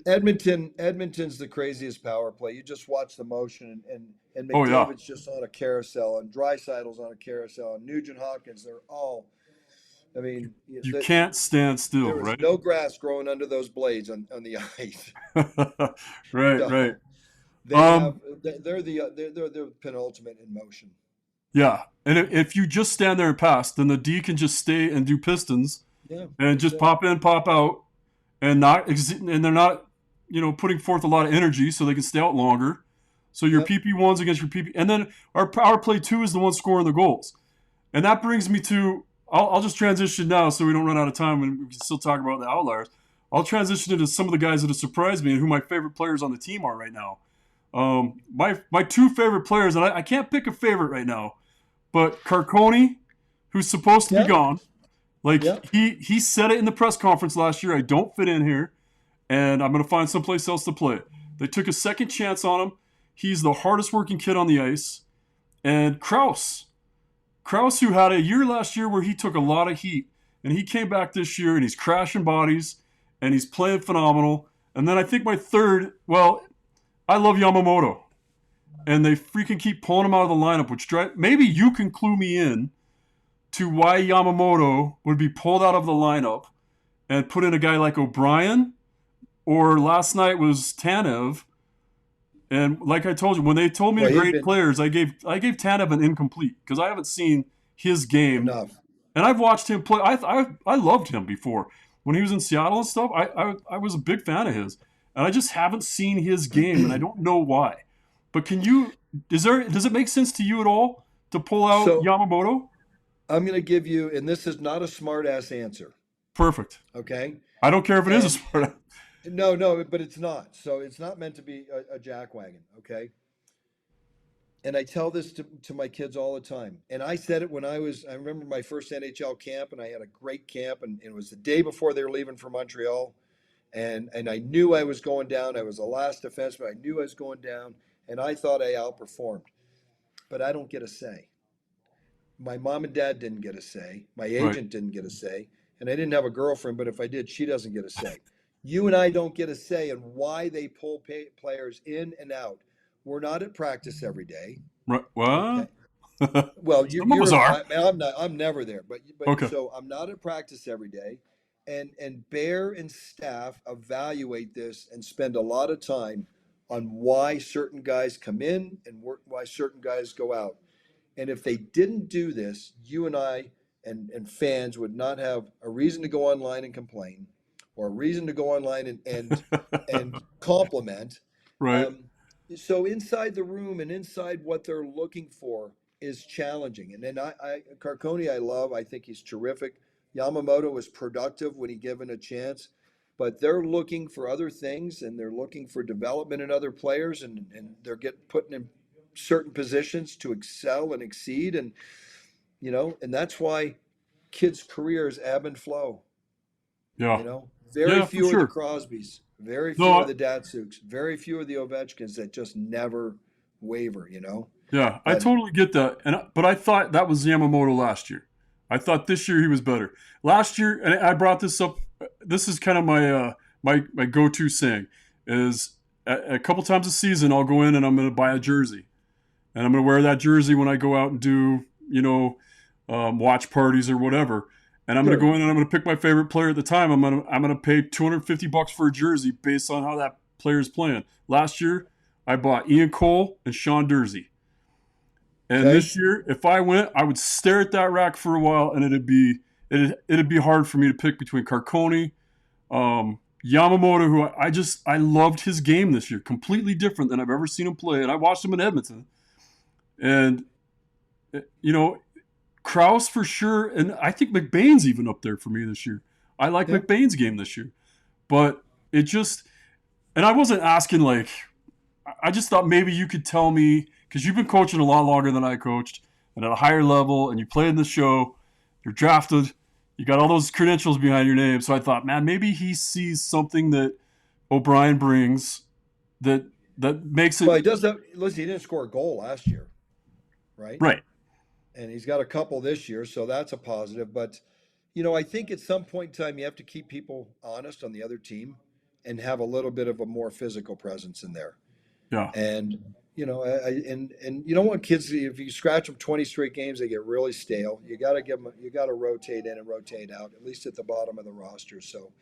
Speaker 1: fans.
Speaker 2: Edmonton's the craziest power play. You just watch the motion, and
Speaker 1: Oh yeah.
Speaker 2: McDavid's just on a carousel, and Dreisaitl's on a carousel, and Nugent Hopkins. They're all. I mean,
Speaker 1: You can't stand still,
Speaker 2: there is
Speaker 1: right?
Speaker 2: no grass growing under those blades on the ice.
Speaker 1: Right, right.
Speaker 2: No, they have.
Speaker 1: Um,
Speaker 2: They're penultimate in motion.
Speaker 1: yeah. And if you just stand there and pass, then the D can just stay and do pistons
Speaker 2: Yeah,
Speaker 1: and
Speaker 2: that's
Speaker 1: just
Speaker 2: it.
Speaker 1: pop in, pop out, and they're not, putting forth a lot of energy so they can stay out longer. So your
Speaker 2: Yep.
Speaker 1: PP1s against your PP, and then our power play 2 is the one scoring the goals. And that brings me to, I'll just transition now so we don't run out of time and we can still talk about the Outliers. I'll transition into some of the guys that have surprised me and who my favorite players on the team are right now. My 2 favorite players, and I can't pick a favorite right now, but Carcone, who's supposed to be
Speaker 2: Yep.
Speaker 1: gone, like
Speaker 2: Yep.
Speaker 1: he said it in the press conference last year. I don't fit in here, and I'm going to find someplace else to play. They took a second chance on him. He's the hardest working kid on the ice. And Kraus, who had a year last year where he took a lot of heat, and he came back this year and he's crashing bodies and he's playing phenomenal. And then I think my third, well, I love Yamamoto, and they freaking keep pulling him out of the lineup, which maybe you can clue me in to why Yamamoto would be pulled out of the lineup and put in a guy like O'Brien, or last night was Tanev. And like I told you, when they told me to
Speaker 2: Well, he'd
Speaker 1: grade
Speaker 2: been
Speaker 1: players, I gave Tanev an incomplete because I haven't seen his game,
Speaker 2: enough.
Speaker 1: and I've watched him play. I loved him before when he was in Seattle and stuff. I was a big fan of his, and I just haven't seen his game, and I don't know why. But does it make sense to you at all to pull out
Speaker 2: So
Speaker 1: Yamamoto?
Speaker 2: I'm going to give you, and this is not a smart ass answer.
Speaker 1: Perfect.
Speaker 2: Okay.
Speaker 1: I don't care if it is a
Speaker 2: And
Speaker 1: sport.
Speaker 2: no, but it's not. So it's not meant to be a jackwagon. Okay. And I tell this to my kids all the time. And I said it I remember my first NHL camp, and I had a great camp, and it was the day before they were leaving for Montreal. And I knew I was going down. I was the last defenseman. I knew I was going down, and I thought I outperformed. But I don't get a say. My mom and dad didn't get a say. My
Speaker 1: Right.
Speaker 2: agent didn't get a say. And I didn't have a girlfriend, but if I did, she doesn't get a say. You and I don't get a say in why they pull players in and out. We're not at practice every day.
Speaker 1: Right. Well,
Speaker 2: Okay. Well,
Speaker 1: some of us are.
Speaker 2: I'm not. I'm never there. But
Speaker 1: Okay.
Speaker 2: so I'm not at practice every day, and Bear and staff evaluate this and spend a lot of time on why certain guys come in and why certain guys go out. And if they didn't do this, you and I and fans would not have a reason to go online and complain, or a reason to go online and compliment.
Speaker 1: Right.
Speaker 2: Um, so inside the room and inside what they're looking for is challenging. And then Carcone, I love. I think he's terrific. Yamamoto was productive when he given a chance, but they're looking for other things and they're looking for development in other players, and they're getting put in certain positions to excel and exceed. And and that's why kids' careers ebb and flow.
Speaker 1: Yeah.
Speaker 2: Very
Speaker 1: Yeah, for
Speaker 2: few are the
Speaker 1: sure.
Speaker 2: Crosbys, very
Speaker 1: No,
Speaker 2: few are the Datsuks, very few are the Ovechkins that just never waver.
Speaker 1: yeah, I
Speaker 2: But
Speaker 1: totally get that. But I thought that was Yamamoto last year. I thought this year he was better. Last year, and I brought this up. This is kind of my go-to saying is a couple times a season I'll go in and I'm going to buy a jersey, and I'm going to wear that jersey when I go out and do watch parties or whatever. And I'm going to
Speaker 2: sure.
Speaker 1: go in and I'm going to pick my favorite player at the time. I'm going to pay $250 for a jersey based on how that player is playing. Last year, I bought Ian Cole and Sean Dursey. And
Speaker 2: Okay.
Speaker 1: this year, if I went, I would stare at that rack for a while, and it'd be hard for me to pick between Carcone, Yamamoto, who I loved his game this year, completely different than I've ever seen him play. And I watched him in Edmonton, and you know, Kraus for sure, and I think McBain's even up there for me this year. I like
Speaker 2: Yeah.
Speaker 1: McBain's game this year, but it just, and I wasn't asking like, I just thought maybe you could tell me because you've been coaching a lot longer than I coached and at a higher level, and you play in the show, you're drafted, you got all those credentials behind your name. So I thought, man, maybe he sees something that O'Brien brings that makes
Speaker 2: Well,
Speaker 1: it
Speaker 2: he does that. Listen, he didn't score a goal last year, right?
Speaker 1: right.
Speaker 2: And he's got a couple this year, so that's a positive. But I think at some point in time you have to keep people honest on the other team and have a little bit of a more physical presence in there.
Speaker 1: Yeah.
Speaker 2: And and you don't want kids, if you scratch them 20 straight games, they get really stale. You got to give them, you got to rotate in and rotate out, at least at the bottom of the roster. So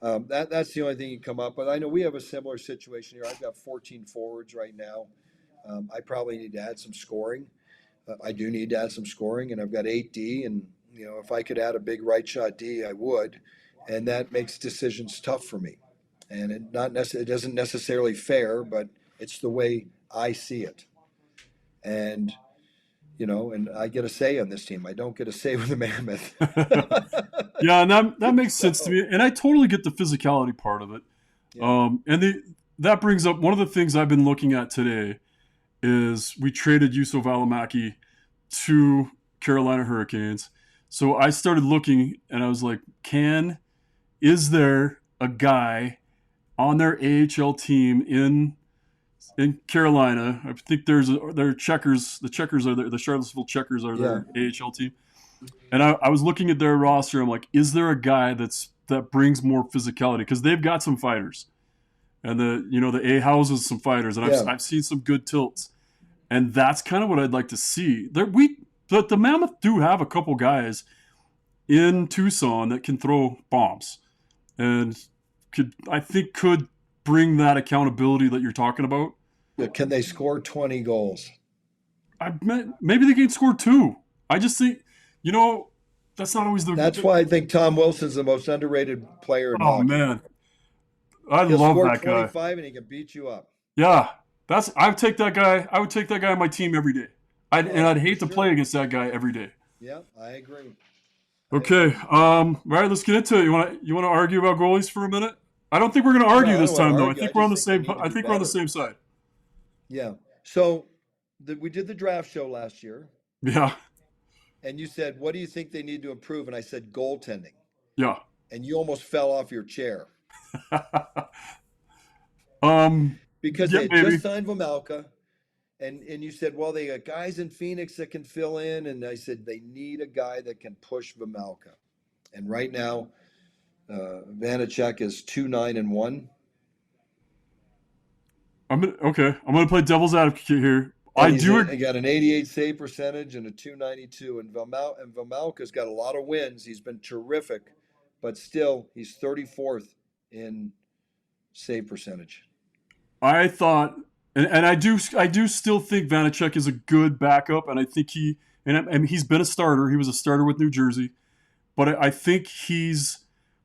Speaker 2: that's the only thing you come up with. I know we have a similar situation here. I've got 14 forwards right now. I probably need to add some scoring. I do need to add some scoring, and I've got 8D, and if I could add a big right shot D, I would, and that makes decisions tough for me. And it doesn't necessarily fair, but it's the way I see it. And and I get a say on this team. I don't get a say with the Mammoth.
Speaker 1: Yeah, and that makes sense to
Speaker 2: So
Speaker 1: me, and I totally get the physicality part of it.
Speaker 2: yeah,
Speaker 1: That brings up one of the things I've been looking at today is we traded Yusuf Alamaki to Carolina Hurricanes. So I started looking and I was like, is there a guy on their AHL team in Carolina? I think their Checkers, the Checkers are the Charlottesville Checkers are
Speaker 2: yeah.
Speaker 1: their AHL team. And I was looking at their roster. I'm like, is there a guy that brings more physicality? Because they've got some fighters, and the A houses some fighters, and
Speaker 2: Yeah.
Speaker 1: I've seen some good tilts, and that's kind of what I'd like to see. The Mammoth do have a couple guys in Tucson that can throw bombs, and could bring that accountability that you're talking about.
Speaker 2: Can they score 20 goals?
Speaker 1: Maybe they can score two. I just think, that's not always
Speaker 2: That's why I think Tom Wilson's the most underrated player in
Speaker 1: oh
Speaker 2: hockey.
Speaker 1: man, I
Speaker 2: He'll
Speaker 1: love
Speaker 2: score
Speaker 1: that guy.
Speaker 2: 25 and he can beat you up.
Speaker 1: Yeah, I would take that guy. I would take that guy on my team every day. I'd
Speaker 2: For
Speaker 1: hate to
Speaker 2: sure.
Speaker 1: play against that guy every day.
Speaker 2: Yeah, I agree. I
Speaker 1: Okay,
Speaker 2: agree.
Speaker 1: right, let's get into it. You want to argue about goalies for a minute? I don't think we're going to argue
Speaker 2: Well, I
Speaker 1: this
Speaker 2: don't want
Speaker 1: time
Speaker 2: to
Speaker 1: though. I
Speaker 2: argue. I
Speaker 1: think we're on
Speaker 2: just
Speaker 1: the
Speaker 2: think they
Speaker 1: same.
Speaker 2: need to
Speaker 1: I
Speaker 2: be
Speaker 1: think we're on the
Speaker 2: better.
Speaker 1: same side.
Speaker 2: Yeah. So we did the draft show last year,
Speaker 1: Yeah,
Speaker 2: and you said, "What do you think they need to improve?" And I said, "Goaltending."
Speaker 1: yeah.
Speaker 2: And you almost fell off your chair because
Speaker 1: Yeah,
Speaker 2: they had
Speaker 1: maybe.
Speaker 2: just signed Vamelka, and you said, "Well, they got guys in Phoenix that can fill in." And I said, "They need a guy that can push Vamelka." And right now, Vanacek is 2-9-1.
Speaker 1: I'm gonna play devil's advocate here. I
Speaker 2: And
Speaker 1: do.
Speaker 2: he got an 88 save percentage and a 292. And Vamalka's got a lot of wins. He's been terrific, but still he's 34th in save percentage.
Speaker 1: I thought, and I do still think Vanacek is a good backup, and I think and he's been a starter. He was a starter with New Jersey, but I think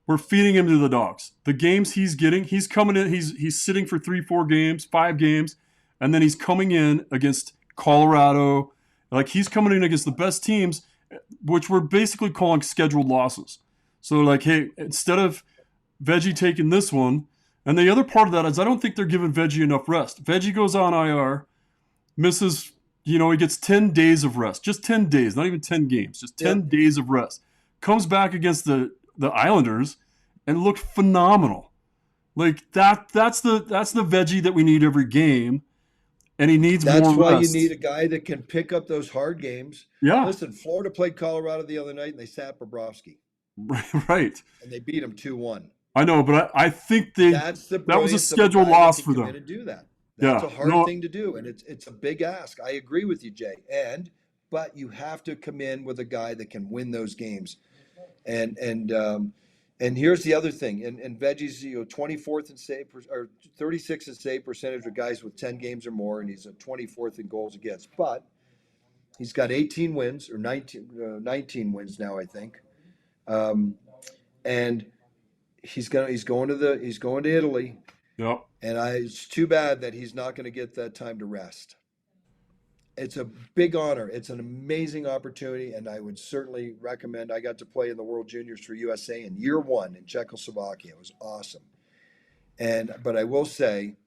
Speaker 1: we're feeding him to the dogs. The games he's getting, he's coming in, he's sitting for 3, 4 games, 5 games, and then he's coming in against Colorado. Like he's coming in against the best teams, which we're basically calling scheduled losses. So like, hey, instead of Veggie taking this one, and the other part of that is I don't think they're giving Veggie enough rest. Veggie goes on IR, misses, he gets 10 days of rest. Just 10 days, not even 10 games, just 10 days of rest. Comes back against the Islanders and looked phenomenal. Like that's the Veggie that we need every game, and he needs more rest.
Speaker 2: That's why you need a guy that can pick up those hard games.
Speaker 1: Yeah.
Speaker 2: Listen, Florida played Colorado the other night and they sat Bobrovsky.
Speaker 1: Right.
Speaker 2: And they beat him 2-1.
Speaker 1: I know, but I think that was a scheduled loss for them.
Speaker 2: To do that. That's a hard thing to do, and it's a big ask. I agree with you, Jay. But you have to come in with a guy that can win those games. And here's the other thing. And Veggie's 24th in save or 36th in save percentage with guys with 10 games or more, and he's a 24th in goals against. But he's got 18 wins or 19 wins now, I think. And he's going to Italy.
Speaker 1: Yep.
Speaker 2: And it's too bad that he's not going to get that time to rest. It's a big honor. It's an amazing opportunity, and I would certainly recommend. I got to play in the World Juniors for USA in year 1 in Czechoslovakia. It was awesome. But I will say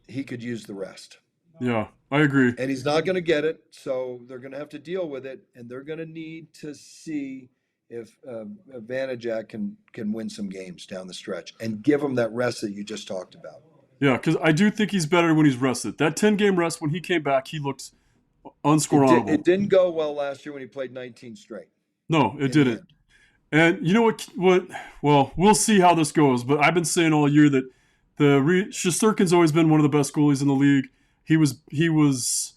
Speaker 2: he could use the rest.
Speaker 1: Yeah, I agree.
Speaker 2: And he's not going to get it, so they're going to have to deal with it, and they're going to need to see if Vanacek can win some games down the stretch and give him that rest that you just talked about.
Speaker 1: Yeah, because I do think he's better when he's rested. That 10-game rest, when he came back, he looked unscorable.
Speaker 2: It didn't go well last year when he played 19 straight.
Speaker 1: No, it didn't. And you know what? Well, we'll see how this goes. But I've been saying all year that Shesterkin's always been one of the best goalies in the league. He was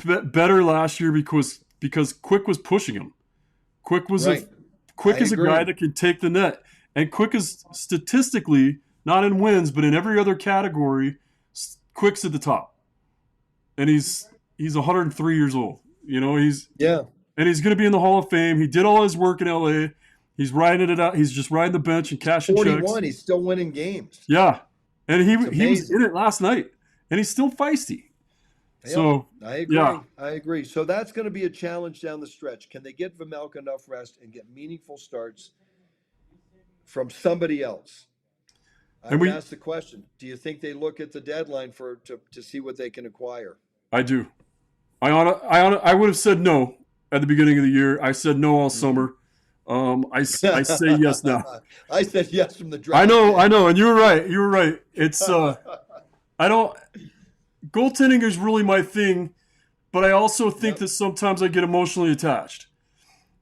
Speaker 1: better last year because Quick was pushing him. Quick was
Speaker 2: right.
Speaker 1: Quick is a guy that can take the net, and Quick is statistically, not in wins, but in every other category, Quick's at the top. And he's 103 years old. And he's going to be in the Hall of Fame. He did all his work in LA. He's riding it out. He's just riding the bench and cashing
Speaker 2: 41,
Speaker 1: checks.
Speaker 2: He's still winning games.
Speaker 1: Yeah. And he was in it last night, and he's still feisty.
Speaker 2: Yep,
Speaker 1: So
Speaker 2: I agree.
Speaker 1: Yeah.
Speaker 2: I agree. So that's going to be a challenge down the stretch. Can they get Vamelka enough rest and get meaningful starts from somebody else? I would ask the question, do you think they look at the deadline to see what they can acquire?
Speaker 1: I do. I would have said no at the beginning of the year. I said no all summer. I say yes now.
Speaker 2: I said yes from the draft.
Speaker 1: I know, and you were right. It's goaltending is really my thing, but I also think that sometimes I get emotionally attached.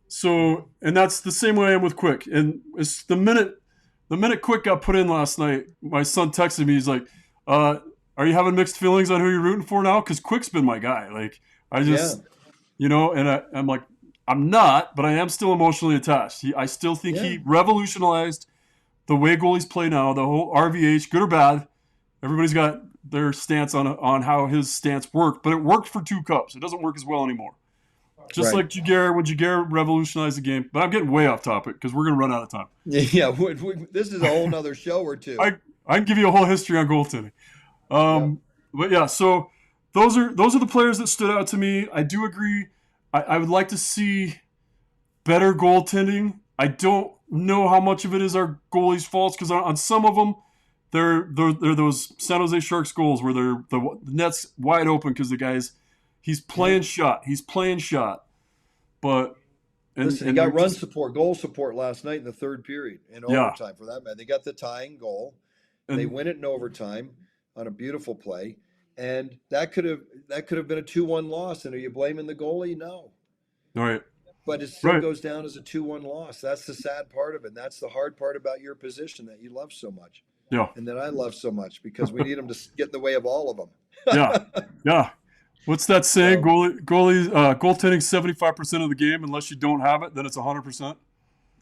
Speaker 1: So, and that's the same way I am with Quick. And it's the minute Quick got put in last night, my son texted me. He's like, "Are you having mixed feelings on who you're rooting for now?" Because Quick's been my guy. Like I just, and I'm like, I'm not, but I am still emotionally attached. I still think he revolutionized the way goalies play now. The whole RVH, good or bad, everybody's got their stance on how his stance worked, but it worked for 2 cups. It doesn't work as well anymore. Just like Jaguar, when Jaguar revolutionized the game. But I'm getting way off topic because we're going to run out of time.
Speaker 2: Yeah, this is a whole nother show or two.
Speaker 1: I can give you a whole history on goaltending. But yeah, so those are the players that stood out to me. I do agree. I would like to see better goaltending. I don't know how much of it is our goalies' faults because on some of them, they're those San Jose Sharks goals where the net's wide open because the guy's he's playing shot. But
Speaker 2: listen, he got goal support last night in the third period in overtime for that man. They got the tying goal. They win it in overtime on a beautiful play. And that could have been a 2-1 loss. And are you blaming the goalie? No.
Speaker 1: All right.
Speaker 2: but it still
Speaker 1: Right.
Speaker 2: goes down as a 2-1 loss. That's the sad part of it. And that's the hard part about your position that you love so much
Speaker 1: Yeah.
Speaker 2: and that I love so much because we need them to get in the way of all of
Speaker 1: Yeah.
Speaker 2: them.
Speaker 1: Yeah. What's that saying?
Speaker 2: So
Speaker 1: Goaltending 75% of the game. Unless you don't have it, then it's 100%.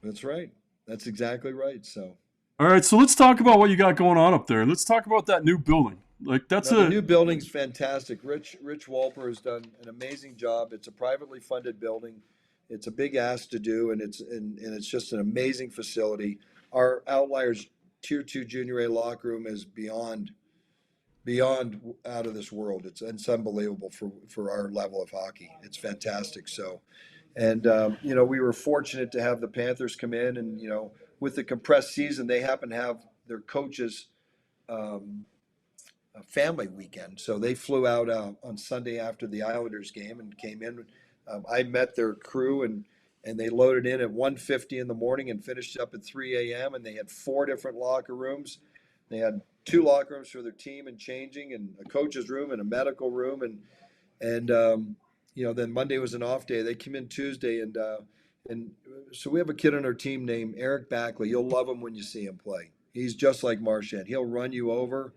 Speaker 2: that's right. That's exactly right. So
Speaker 1: All right. So let's talk about what you got going on up there. Let's talk about that new building. Like that's
Speaker 2: now the
Speaker 1: a
Speaker 2: new building's fantastic. Rich Walper has done an amazing job. It's a privately funded building. It's a big ask to do, and it's just an amazing facility. Our Outliers Tier 2 Junior A locker room is beyond out of this world. It's unbelievable for our level of hockey. It's fantastic. So, and we were fortunate to have the Panthers come in, and with the compressed season, they happen to have their coaches. A family weekend. So they flew out on Sunday after the Islanders game and came in. I met their crew and they loaded in at 1:50 in the morning and finished up at 3 a.m. And they had 4 different locker rooms. They had 2 locker rooms for their team and changing, and a coach's room and a medical room, and then Monday was an off day. They came in Tuesday and so we have a kid on our team named Eric Backley. You'll love him when you see him play. He's just like Marchand. He'll run you over.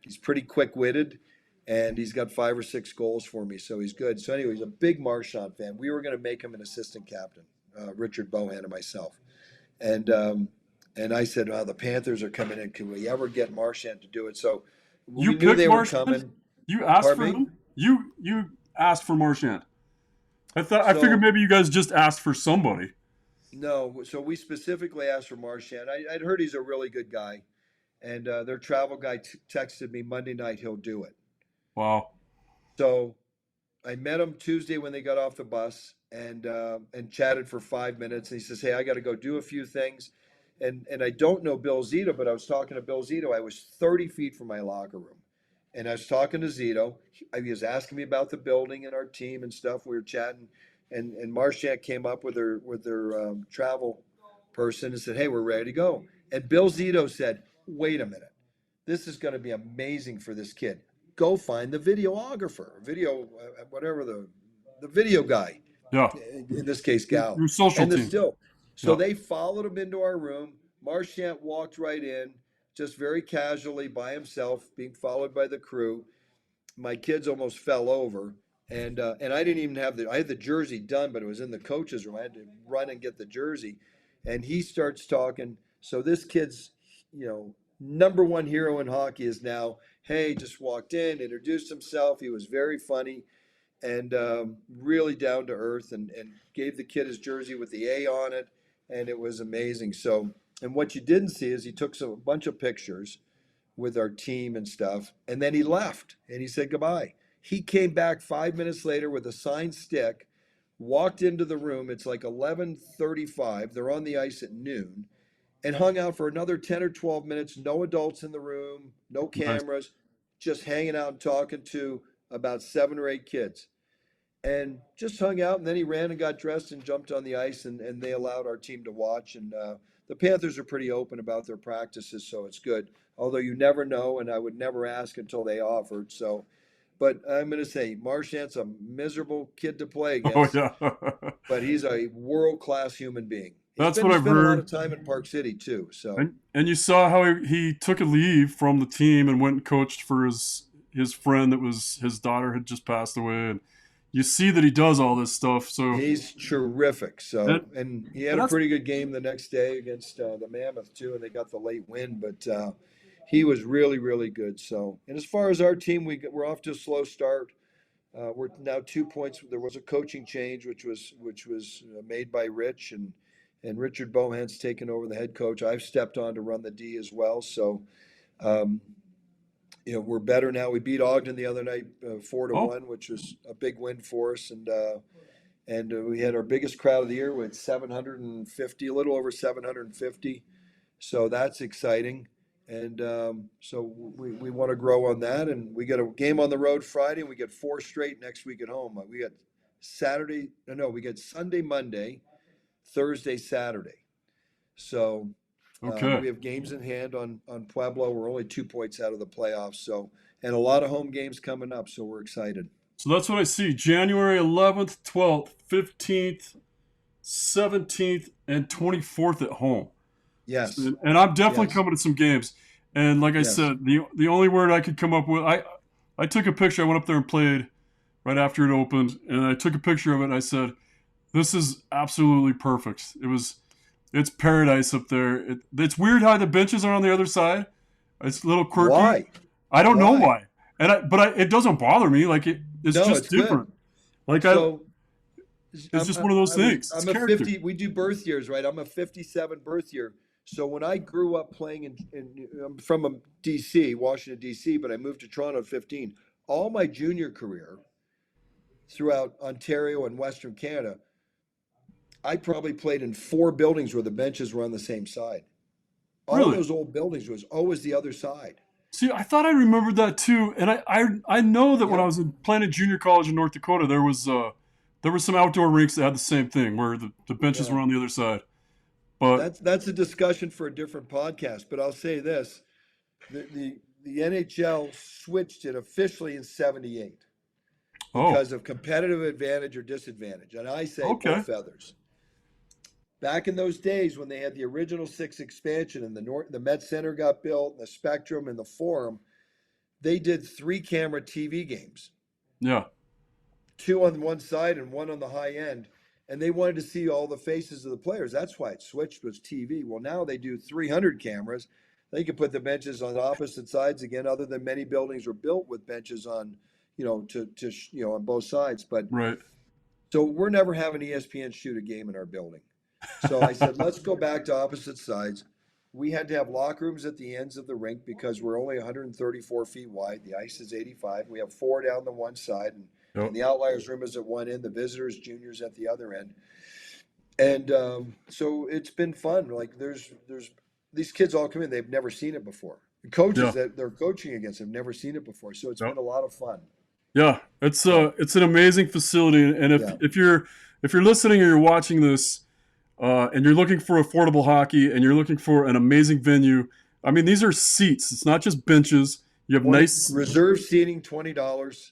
Speaker 2: He's pretty quick-witted, and he's got 5 or 6 goals for me, so he's good. So anyway, he's a big Marchand fan. We were going to make him an assistant captain, Richard Bohan and myself. And I said, the Panthers are coming in. Can we ever get Marchand to do it? So
Speaker 1: you
Speaker 2: we knew
Speaker 1: picked
Speaker 2: they were
Speaker 1: Marchand.
Speaker 2: coming.
Speaker 1: You asked for
Speaker 2: Pardon me?
Speaker 1: him. You asked for Marchand. I
Speaker 2: So
Speaker 1: figured maybe you guys just asked for somebody.
Speaker 2: no, so we specifically asked for Marchand. I'd heard he's a really good guy, and their travel guy texted me Monday night he'll do it.
Speaker 1: Wow.
Speaker 2: So I met him Tuesday when they got off the bus and chatted for 5 minutes. And he says, "Hey, I got to go do a few things." And I don't know Bill Zito, but I was talking to Bill Zito. I was 30 feet from my locker room, and I was talking to Zito. He was asking me about the building and our team and stuff. We were chatting, and Marchand came up with their travel person and said, "Hey, we're ready to go." And Bill Zito said, "Wait a minute, this is going to be amazing for this kid. Go find the videographer, whatever the video guy,
Speaker 1: Yeah.
Speaker 2: in this case, gal,
Speaker 1: Your social
Speaker 2: and the
Speaker 1: team.
Speaker 2: still." So
Speaker 1: Yeah.
Speaker 2: they followed him into our room. Marchand walked right in, just very casually by himself, being followed by the crew. My kids almost fell over, and I didn't even I had the jersey done, but it was in the coach's room. I had to run and get the jersey, and he starts talking. So this kid's, number one hero in hockey is now, hey, just walked in, introduced himself. He was very funny and really down to earth, and gave the kid his jersey with the A on it, and it was amazing. So, and what you didn't see is he took a bunch of pictures with our team and stuff, and then he left and he said goodbye. He came back 5 minutes later with a signed stick, walked into the room. It's like 11:35. They're on the ice at noon, and hung out for another 10 or 12 minutes. No adults in the room, no
Speaker 1: Nice.
Speaker 2: cameras, just hanging out and talking to about 7 or 8 kids. And just hung out. And then he ran and got dressed and jumped on the ice, and they allowed our team to watch. And the Panthers are pretty open about their practices, so it's good. Although you never know, and I would never ask until they offered. So, but I'm going to say Marchand's a miserable kid to play
Speaker 1: Oh
Speaker 2: against,
Speaker 1: yeah.
Speaker 2: but he's a world-class human being.
Speaker 1: That's what
Speaker 2: He
Speaker 1: I've
Speaker 2: spent a lot of
Speaker 1: heard.
Speaker 2: time in Park City too. So
Speaker 1: And you saw how he took a leave from the team and went and coached for his friend that was his daughter had just passed away, and you see that he does all this stuff. So
Speaker 2: he's terrific. So,
Speaker 1: and,
Speaker 2: and he had
Speaker 1: and
Speaker 2: a
Speaker 1: that's
Speaker 2: pretty good game the next day against the Mammoth too, and they got the late win. But he was really, really good. So, and as far as our team, we're off to a slow start. We're now 2 points. There was a coaching change, which was made by Rich, and Richard Bohan's taken over the head coach. I've stepped on to run the D as well. So, um, we're better now. We beat Ogden the other night, 4-1, which was a big win for us, and we had our biggest crowd of the year with 750, a little over 750. So that's exciting. And so we want to grow on that. And we got a game on the road Friday, and we get 4 straight next week at home. We got we got Sunday, Monday, Thursday, Saturday. So
Speaker 1: okay.
Speaker 2: we have games in hand on Pueblo. We're only 2 points out of the playoffs. So, and a lot of home games coming up. So we're excited.
Speaker 1: So that's what I see. January 11th, 12th, 15th, 17th, and 24th at home.
Speaker 2: Yes.
Speaker 1: And I'm definitely
Speaker 2: Yes.
Speaker 1: coming to some games. And like I
Speaker 2: Yes.
Speaker 1: said, the only word I could come up with, I took a picture. I went up there and played right after it opened, and I took a picture of it. And I said, "This is absolutely perfect." It's paradise up there. It's weird how the benches are on the other side. It's a little quirky.
Speaker 2: Why?
Speaker 1: I don't know
Speaker 2: Why?
Speaker 1: why, it doesn't bother me. Like it's
Speaker 2: No,
Speaker 1: just
Speaker 2: it's good.
Speaker 1: different. Like
Speaker 2: So
Speaker 1: it's just one of those things. It's
Speaker 2: I'm a
Speaker 1: character.
Speaker 2: 50. We do birth years, right? I'm a 57 birth year. So when I grew up playing I'm from DC, Washington D.C., but I moved to Toronto at 15. All my junior career throughout Ontario and Western Canada, I probably played in 4 buildings where the benches were on the same side. All
Speaker 1: Really.
Speaker 2: those old buildings was always the other side.
Speaker 1: See, I thought I remembered that too, and I know that when I
Speaker 2: Yep.
Speaker 1: was playing at junior college in North Dakota, there was some outdoor rinks that had the same thing where the benches
Speaker 2: Yeah.
Speaker 1: were on the other side. But
Speaker 2: That's a discussion for a different podcast. But I'll say this: the NHL switched it officially in '78
Speaker 1: oh,
Speaker 2: because of competitive advantage or disadvantage, and I say
Speaker 1: okay,
Speaker 2: both feathers. Back in those days when they had the original 6 expansion and the Met Center got built, and the Spectrum and the Forum, they did 3 camera TV games,
Speaker 1: yeah,
Speaker 2: 2 on one side and 1 on the high end. And they wanted to see all the faces of the players. That's why it switched was TV. Well, now they do 300 cameras. They can put the benches on opposite sides again, other than many buildings are built with benches on, on both sides. But
Speaker 1: right,
Speaker 2: so we're never having ESPN shoot a game in our building. So I said, let's go back to opposite sides. We had to have locker rooms at the ends of the rink because we're only 134 feet wide. The ice is 85. We have 4 down the one side, and
Speaker 1: yep,
Speaker 2: the Outliers room is at one end, the visitors, juniors at the other end. And so it's been fun. Like there's these kids all come in, they've never seen it before. The coaches
Speaker 1: yeah,
Speaker 2: that they're coaching against have never seen it before. So it's
Speaker 1: yep.
Speaker 2: been a lot of fun.
Speaker 1: Yeah,
Speaker 2: So
Speaker 1: it's an amazing facility, and
Speaker 2: yeah.
Speaker 1: if you're listening or you're watching this, and you're looking for affordable hockey and you're looking for an amazing venue, I mean these are seats. It's not just benches. You have
Speaker 2: 20
Speaker 1: nice,
Speaker 2: reserve seating, $20.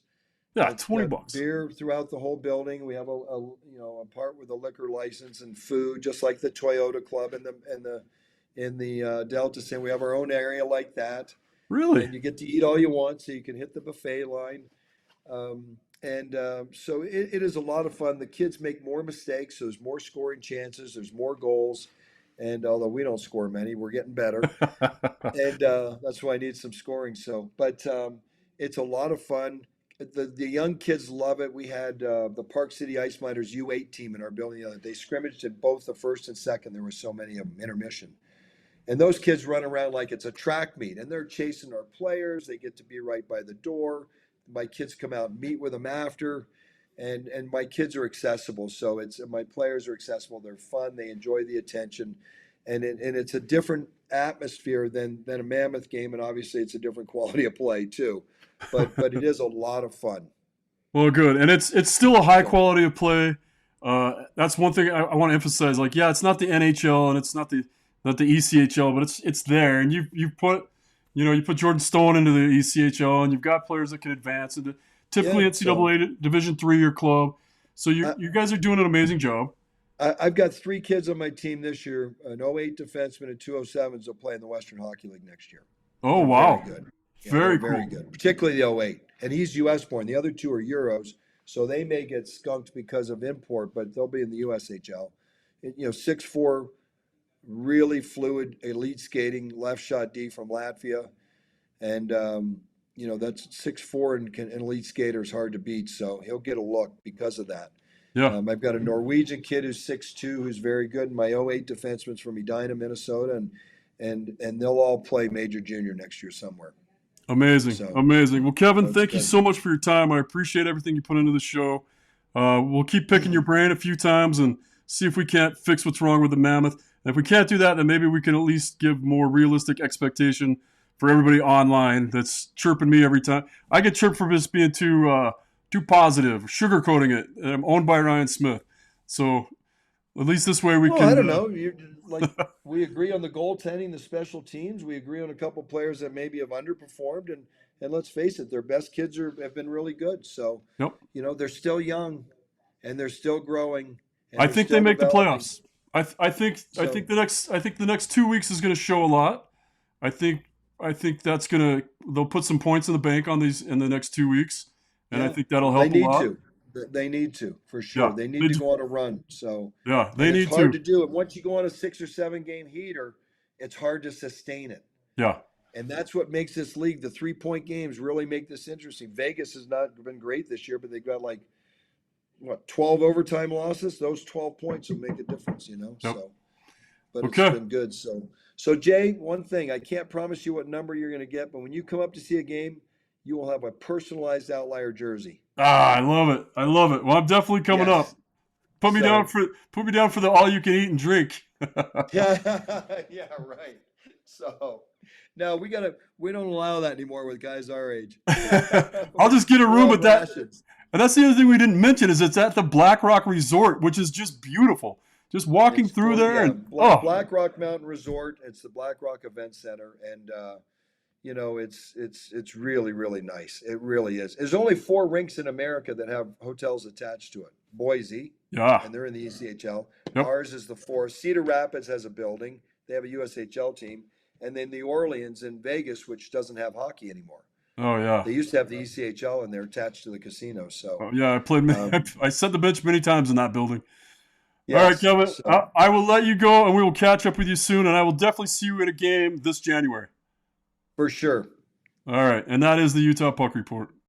Speaker 1: yeah,
Speaker 2: It's
Speaker 1: 20
Speaker 2: got
Speaker 1: bucks.
Speaker 2: beer throughout the whole building. We have a part with a liquor license and food, just like the Toyota Club in the Delta Center. We have our own area like that,
Speaker 1: Really?
Speaker 2: and you get to eat all you want, so you can hit the buffet line. And so it is a lot of fun. The kids make more mistakes, so there's more scoring chances, there's more goals. And although we don't score many, we're getting better. And that's why I need some scoring. So, but it's a lot of fun. The young kids love it. We had the Park City Ice Miners U8 team in our building the other day. They scrimmaged at both the first and second. There were so many of them, intermission. And those kids run around like it's a track meet, and they're chasing our players. They get to be right by the door. My kids come out and meet with them after, and my kids are accessible. So it's my players are accessible. They're fun. They enjoy the attention, and it's a different atmosphere than a Mammoth game, and obviously it's a different quality of play too. But it is a lot of fun.
Speaker 1: Well, good, and it's still a high
Speaker 2: So
Speaker 1: quality of play. That's one thing I want to emphasize. Like, yeah, it's not the NHL and it's not the ECHL, but it's there, and you put Jordan Stone into the ECHL, and you've got players that can advance into
Speaker 2: yeah,
Speaker 1: typically
Speaker 2: so
Speaker 1: NCAA Division three your club. So
Speaker 2: I,
Speaker 1: you guys are doing an amazing job.
Speaker 2: I've got 3 kids on my team this year, an '08 defenseman and 207s will play in the Western Hockey League next year.
Speaker 1: Oh
Speaker 2: They're very
Speaker 1: wow,
Speaker 2: good. Yeah, they're
Speaker 1: very
Speaker 2: very
Speaker 1: cool.
Speaker 2: good, particularly the '08. And he's US born. The other 2 are Euros, so they may get skunked because of import, but they'll be in the USHL. 6'4", really fluid, elite skating, left shot D from Latvia. And, that's 6'4" and an elite skater is hard to beat, so he'll get a look because of that.
Speaker 1: Yeah,
Speaker 2: I've got a Norwegian kid who's 6'2", who's very good. My '08 defenseman's from Edina, Minnesota, and they'll all play major junior next year somewhere.
Speaker 1: amazing,
Speaker 2: So,
Speaker 1: amazing. Well, Kevin,
Speaker 2: so it's
Speaker 1: thank you
Speaker 2: good.
Speaker 1: so much for your time. I appreciate everything you put into the show. We'll keep picking your brain a few times and see if we can't fix what's wrong with the Mammoth. And if we can't do that, then maybe we can at least give more realistic expectation for everybody online that's chirping me every time. I get chirped for just being too positive, sugarcoating it. I'm owned by Ryan Smith, so at least this way we
Speaker 2: Well, I
Speaker 1: can.
Speaker 2: don't know. We agree on the goaltending, the special teams. We agree on a couple players that maybe have underperformed, and let's face it, their best kids have been really good. So,
Speaker 1: Yep.
Speaker 2: they're still young, and they're still growing, and
Speaker 1: I
Speaker 2: they're
Speaker 1: think they
Speaker 2: still
Speaker 1: make the
Speaker 2: developing.
Speaker 1: playoffs. I think
Speaker 2: So
Speaker 1: the next 2 weeks is going to show a lot. I think that's gonna they'll put some points in the bank on these in the next 2 weeks, and I
Speaker 2: yeah,
Speaker 1: think that'll
Speaker 2: they
Speaker 1: help a
Speaker 2: need
Speaker 1: lot.
Speaker 2: to. They need to for sure.
Speaker 1: Yeah,
Speaker 2: They need
Speaker 1: they
Speaker 2: to
Speaker 1: do.
Speaker 2: go on a run. So,
Speaker 1: Yeah, they
Speaker 2: and it's
Speaker 1: need
Speaker 2: hard to
Speaker 1: to.
Speaker 2: do. And once you go on a 6 or 7 game heater, it's hard to sustain it.
Speaker 1: Yeah,
Speaker 2: And that's what makes this league, the 3 point games really make this interesting. Vegas has not been great this year, but they've got like, what, 12 overtime losses? Those 12 points will make a difference, you know?
Speaker 1: yep.
Speaker 2: So, but it's
Speaker 1: Okay.
Speaker 2: been good. So Jay, one thing, I can't promise you what number you're going to get, but when you come up to see a game, you will have a personalized outlier jersey.
Speaker 1: Ah, I love it. I love it. Well, I'm definitely coming
Speaker 2: Yes.
Speaker 1: up.
Speaker 2: So,
Speaker 1: Put me down for the all you can eat and drink.
Speaker 2: yeah, yeah, right. So, no, we don't allow that anymore with guys our age.
Speaker 1: I'll just get a
Speaker 2: We're
Speaker 1: room
Speaker 2: on
Speaker 1: at that.
Speaker 2: rations.
Speaker 1: And that's the other thing we didn't mention is it's at the Black Rock Resort, which is just beautiful. Just walking
Speaker 2: It's
Speaker 1: through there
Speaker 2: yeah,
Speaker 1: and oh,
Speaker 2: Black Rock Mountain Resort. It's the Black Rock Event Center, and it's really really nice. It really is. There's only 4 rinks in America that have hotels attached to it. Boise,
Speaker 1: yeah,
Speaker 2: and they're in the ECHL.
Speaker 1: yep,
Speaker 2: Ours is the 4th. Cedar Rapids has a building. They have a USHL team, and then New Orleans and Vegas, which doesn't have hockey anymore.
Speaker 1: oh yeah,
Speaker 2: They used to have the ECHL, and they're attached to the casino. So,
Speaker 1: oh, yeah. I played.
Speaker 2: um,
Speaker 1: I set the bench many times in that building. All right,
Speaker 2: yes.
Speaker 1: Kevin.
Speaker 2: So
Speaker 1: I will let you go, and we will catch up with you soon. And I will definitely see you in a game this January.
Speaker 2: for sure.
Speaker 1: All right, and that is the Utah Puck Report.